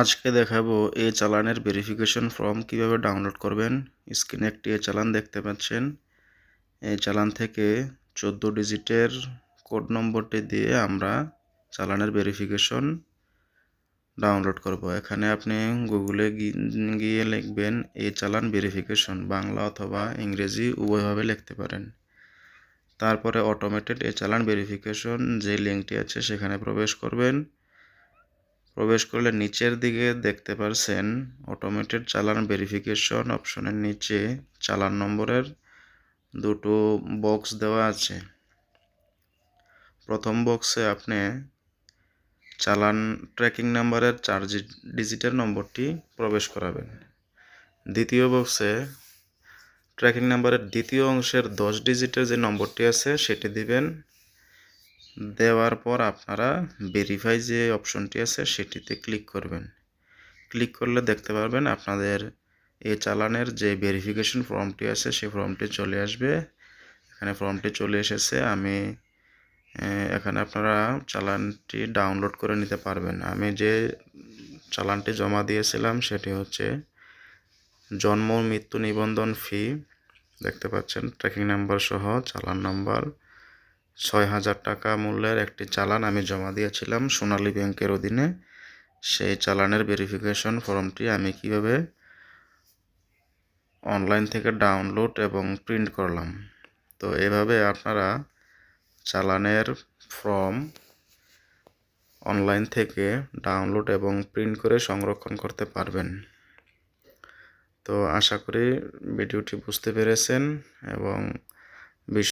আজকে দেখাবো চালানের ভেরিফিকেশন ফর্ম কিভাবে ডাউনলোড করবেন। স্ক্রিনে একটি চালান দেখতে পাচ্ছেন। এই চালান থেকে 14 ডিজিটের কোড নম্বরটি দিয়ে আমরা চালানের ভেরিফিকেশন ডাউনলোড করব। এখানে আপনি গুগলে গিয়ে লিখবেন চালান ভেরিফিকেশন, বাংলা অথবা ইংরেজি উভয়ভাবে লিখতে পারেন। তারপরে অটোমেটেড চালান ভেরিফিকেশন যে লিঙ্কটি আছে সেখানে প্রবেশ করবেন। প্রবেশ করলে নিচের দিকে দেখতে পারছেন অটোমেটেড চালান ভেরিফিকেশন অপশনের নিচে চালান নম্বরের দুটো বক্স দেওয়া আছে। প্রথম বক্সে আপনি চালান ট্র্যাকিং নাম্বারের 4 ডিজিটের নম্বরটি প্রবেশ করাবেন। দ্বিতীয় বক্সে ট্র্যাকিং নাম্বারের দ্বিতীয় অংশের 10 ডিজিটের যে নম্বরটি আছে সেটি দিবেন। দেওয়ার পর আপনারা ভেরিফাই যে অপশনটি আছে সেটিতে ক্লিক করবেন। ক্লিক করলে দেখতে পারবেন আপনাদের এই চালানের যে ভেরিফিকেশন ফর্মটি আছে সেই ফর্মটি চলে আসবে। এখানে ফর্মটি চলে এসেছে। এখানে আপনারা চালানটি ডাউনলোড করে নিতে পারবেন। আমি যে চালানটি জমা দিয়েছিলাম সেটি হচ্ছে জন্ম মৃত্যু নিবন্ধন ফি, দেখতে পাচ্ছেন ট্র্যাকিং নাম্বার সহ চালান নাম্বার ৬,০০০ টাকা মূল্যের একটি চালান আমি জমা দিয়েছিলাম সোনালী ব্যাংকের অধীনে। সেই চালানের ভেরিফিকেশন ফর্মটি আমি কিভাবে অনলাইন থেকে ডাউনলোড এবং প্রিন্ট করলাম। তো এভাবে আপনারা চালানের ফর্ম অনলাইন থেকে ডাউনলোড এবং প্রিন্ট করে সংরক্ষণ করতে পারবেন। তো আশা করি ভিডিওটি বুঝতে পেরেছেন এবং